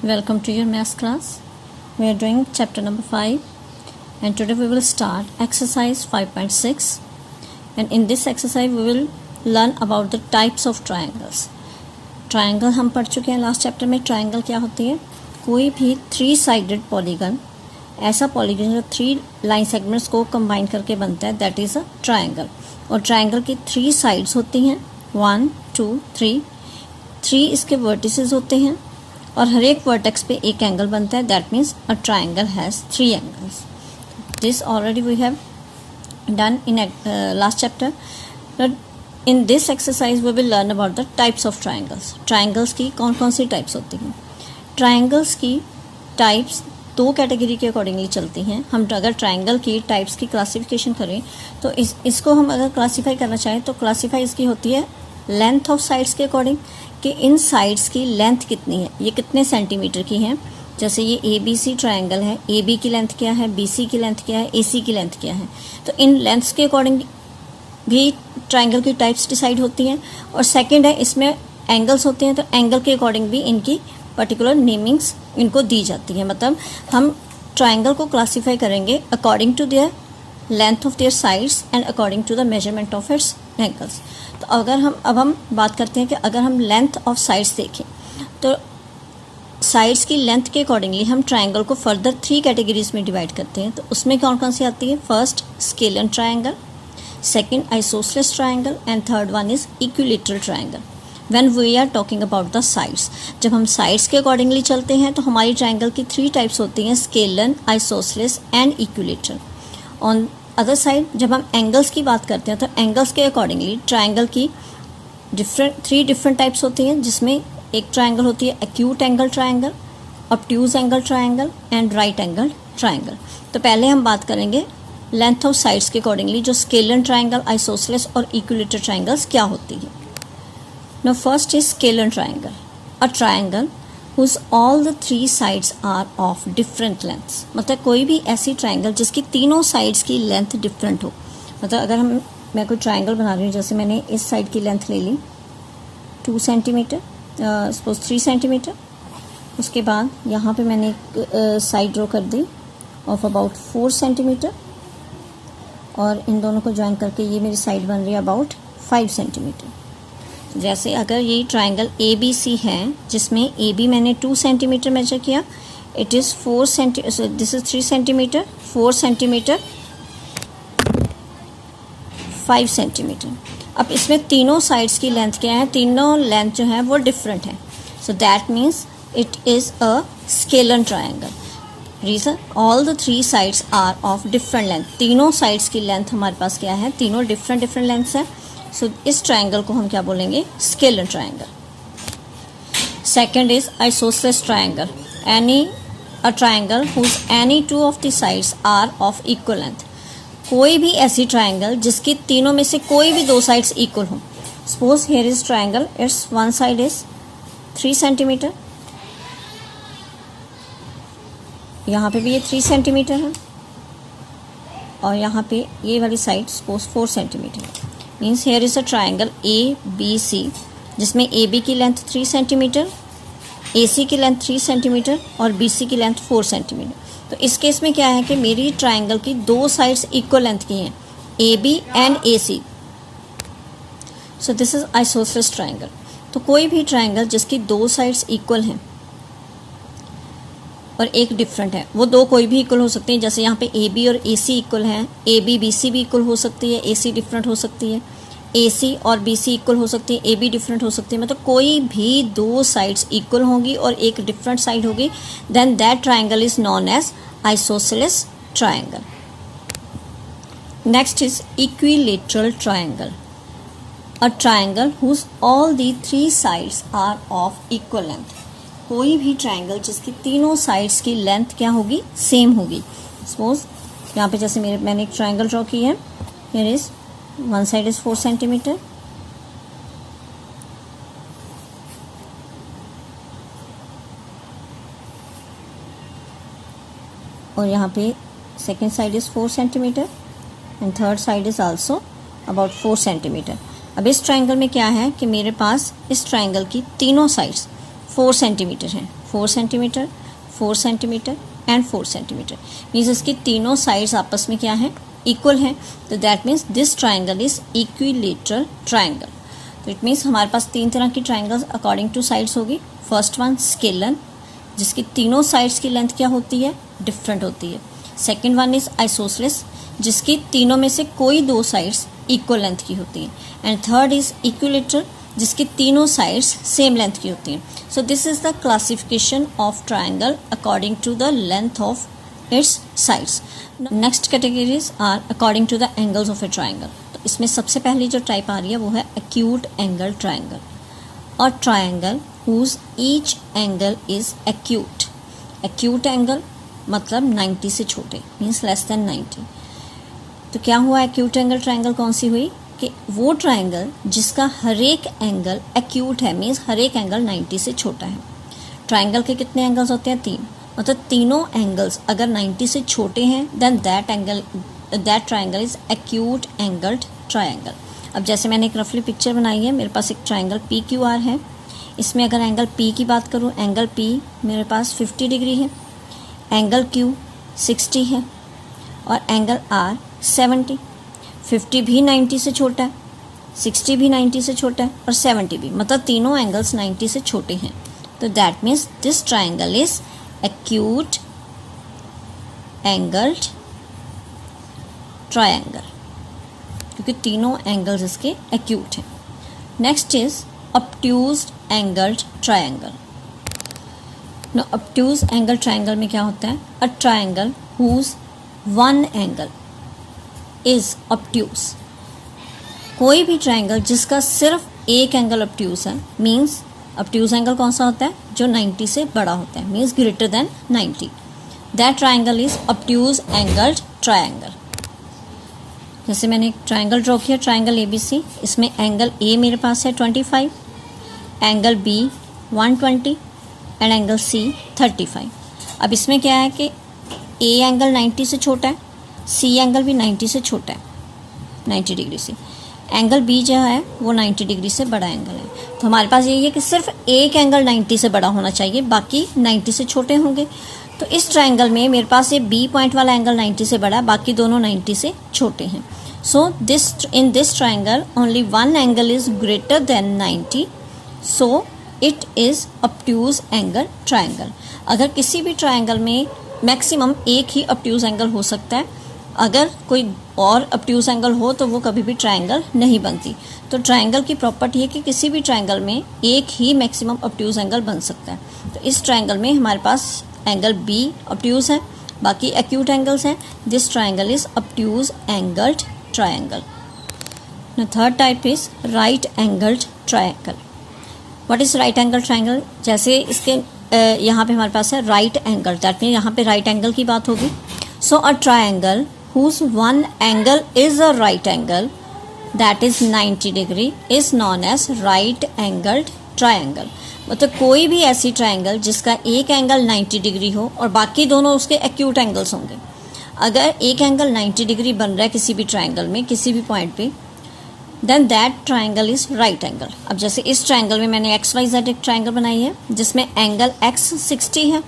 Welcome to your maths class. We are doing chapter number 5 and today we will start exercise 5.6 and in this exercise we will learn about the types of triangles. Triangle हम पढ़ चुके हैं last chapter में. Triangle क्या होती है? कोई भी 3-sided पॉलीगन, ऐसा पॉलीगन जो 3 लाइन सेगमेंट्स को कंबाइन करके बनता है, दैट इज़ अ ट्राइंगल. और ट्राइंगल की 3 साइड्स होती हैं, 1 2 3 इसके वर्टिसेस होते हैं और हर एक वर्टेक्स पे एक एंगल बनता है. That means a triangle has 3 angles. This already we have done in last chapter. In this exercise we will learn about the types of triangles. Triangles की कौन कौन सी टाइप्स होती हैं? ट्राइंगल्स की टाइप्स 2 कैटेगरी के accordingly चलती हैं. हम अगर ट्राइंगल की टाइप्स की क्लासिफिकेशन करें तो इसको हम अगर क्लासीफाई करना चाहें तो क्लासीफाई इसकी होती है लेंथ ऑफ साइड्स के अकॉर्डिंग, कि इन साइड्स की लेंथ कितनी है, ये कितने सेंटीमीटर की हैं. जैसे ये ABC ट्राइंगल है, AB की लेंथ क्या है, BC की लेंथ क्या है, AC की लेंथ क्या है. तो इन लेंथ्स के अकॉर्डिंग भी ट्राइंगल की टाइप्स डिसाइड होती हैं. और सेकंड है, इसमें एंगल्स होते हैं, तो एंगल के अकॉर्डिंग भी इनकी पर्टिकुलर नेमिंग्स इनको दी जाती है. मतलब हम ट्राइंगल को क्लासीफाई करेंगे according to their length of their sides and according to the measurement of its angles. तो अगर हम बात करते हैं कि अगर हम लेंथ ऑफ साइड्स देखें तो साइड्स की लेंथ के अकॉर्डिंगली हम ट्राइंगल को फर्दर 3 कैटेगरीज में डिवाइड करते हैं. तो उसमें कौन कौन सी आती है? First scalene triangle, second isosceles triangle and third one is equilateral triangle. When we are talking about the sides, जब हम साइड्स के अकॉर्डिंगली चलते हैं तो हमारी ट्राइंगल की 3 टाइप्स होती हैं, scalar, isosceles and equilateral. On other side जब हम एंगल्स की बात करते हैं तो एंगल्स के अकॉर्डिंगली ट्राइंगल की 3 डिफरेंट टाइप्स होती हैं, जिसमें एक ट्राइंगल होती है acute angle triangle, obtuse angle triangle and right angle triangle. तो पहले हम बात करेंगे लेंथ ऑफ साइड्स के अकॉर्डिंगली जो स्केलर ट्राइंगल, आइसोसेलेस और इक्विलैटरल ट्राइंगल्स क्या होती है. No first is scalene triangle, a triangle whose all the 3 sides are of different lengths. मतलब कोई भी ऐसी ट्राइंगल जिसकी तीनों साइड्स की लेंथ डिफरेंट हो. मतलब अगर मैं कोई ट्राइंगल बना रही हूँ, जैसे मैंने इस साइड की लेंथ ले ली 2 सेंटीमीटर, सपोज 3 सेंटीमीटर. उसके बाद यहाँ पे मैंने एक साइड ड्रॉ कर दी ऑफ अबाउट 4 सेंटीमीटर और इन दोनों को ज्वाइन करके ये मेरी साइड बन रही है अबाउट 5 सेंटीमीटर. जैसे अगर ये ट्राइंगल ABC है जिसमें AB मैंने 2 सेंटीमीटर मेजर किया, it is 4 centimetre, this is 3 centimetre, 4 centimetre, 5 centimetre. अब इसमें तीनों साइड्स की लेंथ क्या है? तीनों लेंथ जो है वो डिफरेंट है. So that means it is a scalene triangle. Reason, all the 3 sides are of different length. तीनों साइड्स की लेंथ हमारे पास क्या है? तीनों डिफरेंट लेंथ्स है. सो इस ट्राइंगल को हम क्या बोलेंगे? Scalene triangle. Second is isosceles triangle, a triangle whose any 2 of the sides are of equal length. कोई भी ऐसी ट्राइंगल जिसकी तीनों में से कोई भी 2 साइड्स इक्वल हो. Suppose here is triangle, it's one side is 3 centimetre, यहाँ पे भी ये 3 सेंटीमीटर है और यहाँ पे ये वाली साइड सपोज 4 सेंटीमीटर है. Means here is a triangle ABC जिसमें AB की लेंथ 3 सेंटीमीटर, AC की लेंथ 3 सेंटीमीटर और BC की लेंथ 4 सेंटीमीटर. तो इस केस में क्या है कि मेरी ट्राइंगल की 2 साइड्स इक्वल लेंथ की हैं, AB and AC. So this is isosceles triangle. तो कोई भी ट्राइंगल जिसकी 2 साइड्स इक्वल हैं और एक डिफरेंट है, वो 2 कोई भी इक्वल हो सकती हैं. जैसे यहाँ पे AB और AC इक्वल हैं, AB BC भी इक्वल हो सकती है, AC डिफरेंट हो सकती है, AC और BC इक्वल हो सकती है, AB डिफरेंट हो सकती है. मतलब कोई भी 2 साइड्स इक्वल होंगी और एक डिफरेंट साइड होगी, then that triangle is non as isosceles triangle. Next is equilateral triangle, a triangle whose all the 3 sides are of equal length. कोई भी ट्राइंगल जिसकी तीनों साइड्स की लेंथ क्या होगी? सेम होगी. सपोज यहाँ पे जैसे मैंने एक ट्राइंगल ड्रॉ की है, here is one side is 4 centimetre और यहाँ पे second side is 4 centimetre and third side is also about 4 centimetre. अब इस ट्राइंगल में क्या है कि मेरे पास इस ट्राइंगल की तीनों साइड्स 4 सेंटीमीटर हैं. 4 centimetre, 4 centimetre and 4 centimetre. Means इसकी तीनों साइड्स आपस में क्या है, इक्वल हैं। तो that means this triangle is equilateral triangle. तो इट मीन्स हमारे पास 3 तरह की ट्राइंगल्स अकॉर्डिंग टू साइड्स होगी। फर्स्ट वन स्केलन, जिसकी तीनों साइड्स की लेंथ क्या होती है, डिफरेंट होती है। सेकेंड वन इज आइसोसेलेस, जिसकी तीनों में से कोई 2 साइड्स इक्वल लेंथ की होती हैं। एंड थर्ड इज इक्विलेटरल, जिसकी तीनों साइड्स सेम लेंथ की होती हैं। So this is the classification of triangle according to the length of its sides. Next categories are according to the angles of a triangle. तो इसमें सबसे पहली जो टाइप आ रही है वो है एक्यूट एंगल ट्राइंगल, और triangle whose each angle is acute. Acute angle मतलब 90 से छोटे, मीन्स लेस देन 90। तो क्या हुआ, एक्यूट एंगल ट्राइंगल कौन सी हुई कि वो ट्राइंगल जिसका हर एक एंगल एक्यूट है, मीन्स हर एक एंगल 90 से छोटा है। ट्राइंगल के कितने एंगल्स होते हैं, 3। मतलब तीनों एंगल्स अगर 90 से छोटे हैं then that triangle is acute angled triangle. अब जैसे मैंने एक रफली पिक्चर बनाई है, मेरे पास एक ट्राइंगल पी क्यू आर है। इसमें अगर एंगल पी की बात करूँ, एंगल पी मेरे पास 50 डिग्री है, एंगल क्यू 60 है और एंगल आर 70। 50 भी 90 से छोटा है, 60 भी 90 से छोटा है और 70 भी, मतलब तीनों एंगल्स 90 से छोटे हैं। तो that means this triangle is acute angled triangle, क्योंकि तीनों एंगल्स इसके एक्यूट हैं। Next is obtuse angled triangle. No, obtuse angle triangle में क्या होता है, a triangle whose one angle is obtuse. कोई भी ट्राइंगल जिसका सिर्फ एक एंगल ऑब्ट्यूज है, मीन्स ऑब्ट्यूज एंगल कौन सा होता है, जो 90 से बड़ा होता है, means greater than 90। That triangle is obtuse angled triangle. जैसे मैंने एक ट्राइंगल ड्रॉ किया, ट्राइंगल ABC, इसमें एंगल A मेरे पास है 25, angle B 120 and angle C 35। अब इसमें क्या है कि A एंगल 90 से छोटा है, C एंगल भी 90 से छोटा है, 90 डिग्री से। एंगल B जो है वो 90 डिग्री से बड़ा एंगल है। तो हमारे पास यही है कि सिर्फ एक एंगल 90 से बड़ा होना चाहिए, बाकी 90 से छोटे होंगे। तो इस ट्राइंगल में मेरे पास ये B पॉइंट वाला एंगल 90 से बड़ा है, बाकी दोनों 90 से छोटे हैं। So in this triangle only one angle is greater than 90, so it is obtuse angle triangle। अगर किसी भी ट्राइंगल में मैक्सिमम एक ही obtuse एंगल हो सकता है, अगर कोई और obtuse एंगल हो तो वो कभी भी ट्राइंगल नहीं बनती। तो ट्राइंगल की प्रॉपर्टी है कि किसी भी ट्राइंगल में एक ही मैक्सिमम obtuse एंगल बन सकता है। तो इस ट्राइंगल में हमारे पास एंगल B obtuse है, बाकी एक्यूट एंगल्स हैं। This triangle is obtuse angled triangle. Now third type is right angled triangle. What is right angle triangle? जैसे इसके यहाँ पे हमारे पास है right angle, that means यहाँ पे right angle की बात होगी। So a triangle whose one angle is a right angle that is 90 degree is known as right angled triangle। मतलब कोई भी ऐसी ट्राइंगल जिसका एक एंगल 90 डिग्री हो और बाकी दोनों उसके एक्यूट एंगल्स होंगे। अगर एक एंगल 90 डिग्री बन रहा है किसी भी ट्राइंगल में, किसी भी पॉइंट पे, then that triangle is right angle. अब जैसे इस ट्राइंगल में मैंने XYZ एक ट्राइंगल बनाई है जिसमें एंगल X 60 है,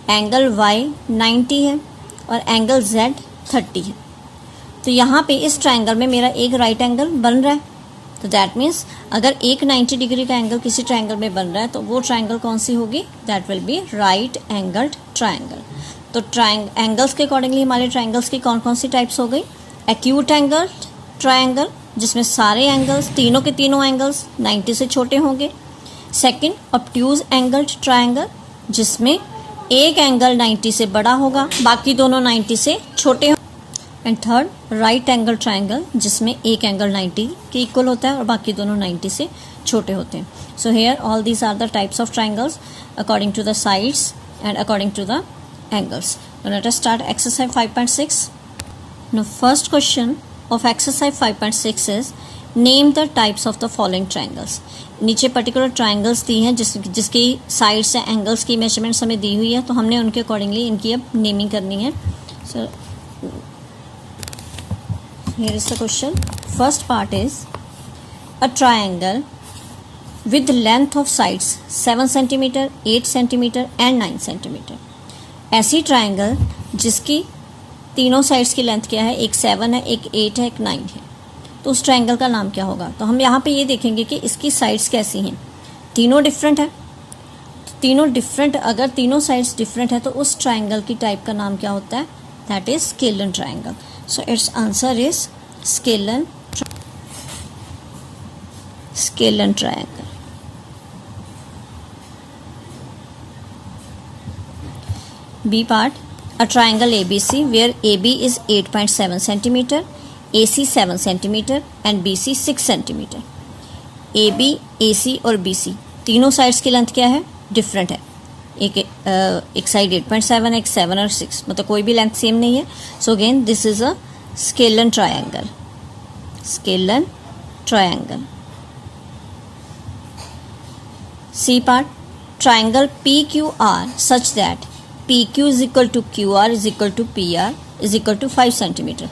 एंगल Y 90 है और एंगल Z 30 है। तो यहाँ पे इस ट्राइंगल में मेरा एक राइट एंगल बन रहा है। तो दैट मीन्स अगर एक 90 डिग्री का एंगल किसी ट्राइंगल में बन रहा है तो वो ट्राइंगल कौन सी होगी, that will be right angled triangle. तो एंगल्स के अकॉर्डिंगली हमारे ट्राइंगल्स की कौन कौन सी टाइप्स हो गई, एक्यूट एंगल ट्राइंगल जिसमें सारे एंगल्स, तीनों के तीनों एंगल्स 90 से छोटे होंगे। सेकंड, ऑब्ट्यूज एंगल्ड ट्राइंगल जिसमें एक एंगल 90 से बड़ा होगा, बाकी दोनों 90 से छोटे होंगे। And third, right angle triangle जिसमें एक एंगल 90 के इक्वल होता है और बाकी दोनों 90 से छोटे होते हैं। So here all these are the types of triangles according to the sides and according to the angles. Now let us start exercise 5.6. Now first question of exercise 5.6 is name the types of the following triangles. नीचे particular triangles दी हैं जिसकी sides से angles की measurements हमें दी हुई है, तो हमने उनके अकॉर्डिंगली इनकी अब नेमिंग करनी है। So here is the question. First part is a triangle with length of sides 7 centimetre, 8 centimetre and 9 centimetre. ऐसी ट्राइंगल जिसकी तीनों साइड्स की लेंथ क्या है, एक 7 है, एक 8 है, एक 9 है, तो उस ट्राइंगल का नाम क्या होगा? तो हम यहाँ पे ये देखेंगे कि इसकी साइड्स कैसी हैं। तीनों डिफरेंट है, तीनों डिफरेंट, अगर तीनों साइड्स डिफरेंट है तो उस ट्राइंगल की टाइप का नाम क्या होता है? That is scalene triangle. So it's answer is scalene triangle. B part, a triangle ABC where AB is 8.7 centimeter, AC 7 centimeter and BC 6 centimeter। AB, AC और BC तीनों साइड्स की लेंथ क्या है? डिफरेंट है। एक साइड 8.7 है, एक 7 और 6, मतलब कोई भी लेंथ सेम नहीं है। So again this is a scalene triangle. Scalene triangle. C part, triangle PQR such that PQ is equal to QR is equal to PR is equal to 5 centimeter।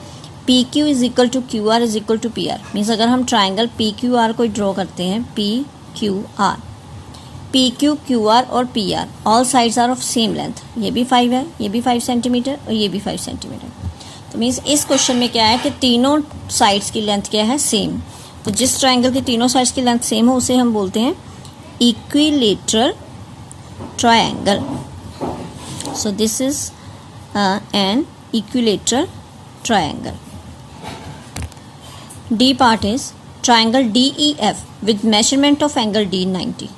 PQ is equal to QR is equal to PR means अगर हम triangle PQR को draw करते हैं, PQR, PQ, QR और PR all sides are of same length, ये भी 5 है, ये भी 5 सेंटीमीटर और ये भी 5 सेंटीमीटर। तो मीन्स इस क्वेश्चन में क्या है कि तीनों साइड्स की लेंथ क्या है? सेम। तो जिस ट्राइंगल की तीनों साइड्स की लेंथ सेम हो उसे हम बोलते हैं equilateral triangle. So this is an equilateral triangle। D part is triangle DEF with measurement of angle D 90।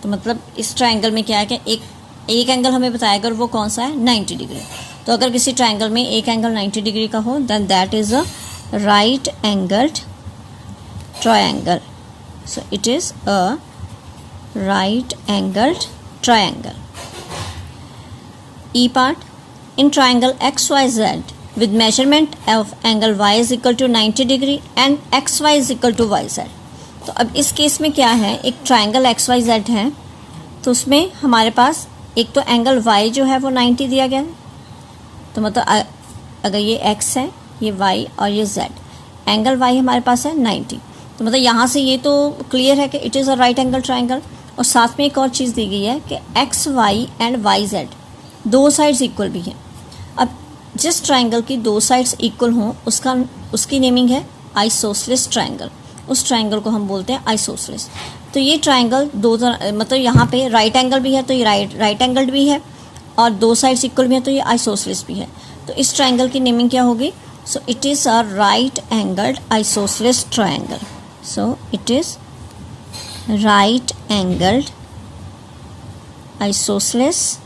तो मतलब इस ट्राइंगल में क्या है कि एक एंगल हमें बताया अगर वो कौन सा है? 90 डिग्री। तो अगर किसी ट्राइंगल में एक एंगल 90 डिग्री का हो then that is a right angled triangle. So it is a right angled triangle. E part, in triangle XYZ with measurement of angle Y is equal to 90 degree and XY is equal to YZ। तो अब इस case में क्या है, एक triangle XYZ है तो उसमें हमारे पास एक तो एंगल Y जो है वो 90 दिया गया है। तो मतलब अगर ये X है, ये Y और ये Z, एंगल Y हमारे पास है 90। तो मतलब यहाँ से ये तो क्लियर है कि it is a right angle triangle. और साथ में एक और चीज़ दी गई है कि XY एंड YZ दो साइड्स इक्वल भी हैं। अब जिस ट्राइंगल की दो साइड्स इक्वल हों उसकी नेमिंग है आइसोसेलेस ट्राइंगल। उस ट्राइंगल को हम बोलते हैं आइसोसेलेस। तो ये ट्राइंगल दो मतलब यहाँ पे राइट एंगल भी है तो ये राइट एंगल भी है और दो साइड्स इक्वल भी है तो ये आइसोसेलेस भी है। तो इस ट्राइंगल की नेमिंग क्या होगी? So it is a right angled isosceles triangle. So it is right angled isosceles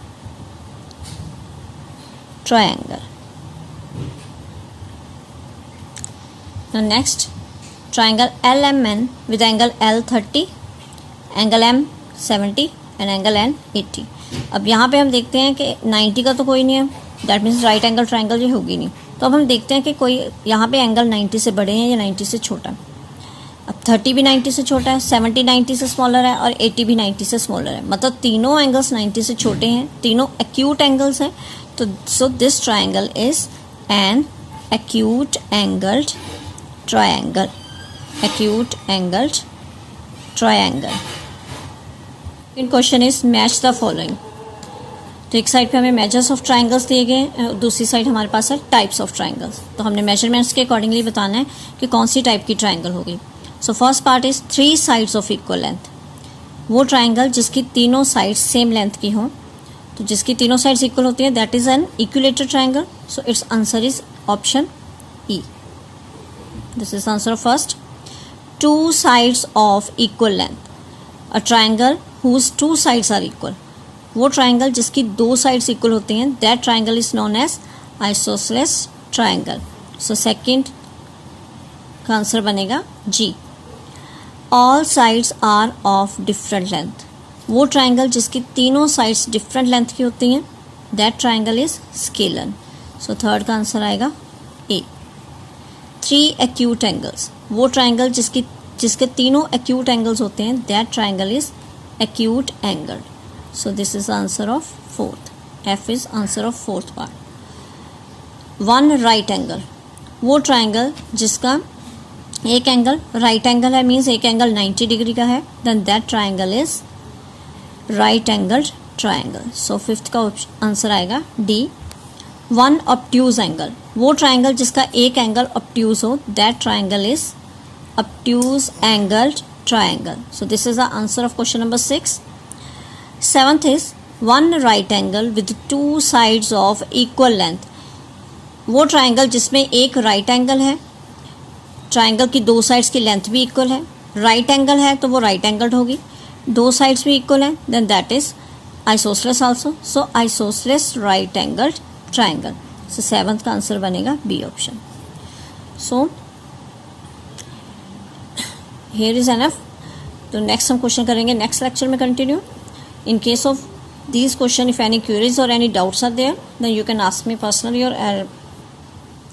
triangle। Now next, triangle LMN with angle L 30, angle M 70 and angle N 80। अब यहाँ पे हम देखते हैं कि 90 का तो कोई नहीं है, that means right angle triangle ये होगी नहीं। तो अब हम देखते हैं कि कोई यहाँ पे एंगल 90 से बड़े हैं या 90 से छोटा है। अब 30 भी 90 से छोटा है, 70 90 से स्मॉलर है और 80 भी 90 से स्मॉलर है, मतलब तीनों एंगल्स 90 से छोटे हैं, तीनों एक्यूट एंगल्स हैं। तो so this triangle is an acute angled triangle. Acute angled triangle. In question is match the following. तो एक साइड पे हमें मेजर्स ऑफ ट्राइंगल्स दिए गए हैं, दूसरी साइड हमारे पास है टाइप्स ऑफ ट्राइंगल्स। तो हमने मेजरमेंट्स के अकॉर्डिंगली बताना है कि कौन सी टाइप की ट्राइंगल होगी। So first part is 3 sides of equal length. वो ट्राइंगल जिसकी तीनों साइड्स सेम लेंथ की हों, तो जिसकी तीनों साइड्स इक्वल होती हैं that is an equilateral triangle. So it's answer is option E. This is answer of first. 2 sides of equal length, a triangle whose 2 sides are equal. वो triangle जिसकी 2 sides equal होती हैं that triangle is known as isosceles triangle. So second का answer बनेगा जी। All sides are of different length. वो triangle जिसकी तीनों साइड्स डिफरेंट लेंथ की होती हैं that triangle is scalene. So third का आंसर आएगा ए। 3 acute angles. वो ट्राइंगल जिसके तीनों एक्यूट एंगल्स होते हैं that triangle is acute angled. So this is answer of fourth. F is answer of fourth part. 1 right angle. वो triangle जिसका एक एंगल राइट एंगल है, मीन्स एक एंगल 90 डिग्री का है, then that triangle is right angled triangle. So fifth का answer आएगा D. One obtuse angle, वो ट्राइंगल जिसका एक एंगल ऑब्ट्यूज हो, that triangle is obtuse angled triangle. So this is the answer of question number 6. Seventh is one right angle with two sides of equal length. वो triangle जिसमें एक right angle है, triangle की दो sides की length भी equal है, right angle है तो वो राइट एंगल्ड होगी, दो साइड्स भी इक्वल हैं, then that is isosceles also. So isosceles right angled triangle. So seventh का आंसर बनेगा B option. So here is enough. तो नेक्स्ट हम क्वेश्चन करेंगे नेक्स्ट लेक्चर में continue. In case of these question, if any queries or any doubts are there, then you can ask me personally or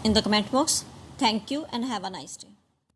in the comment box. Thank you and have a nice day.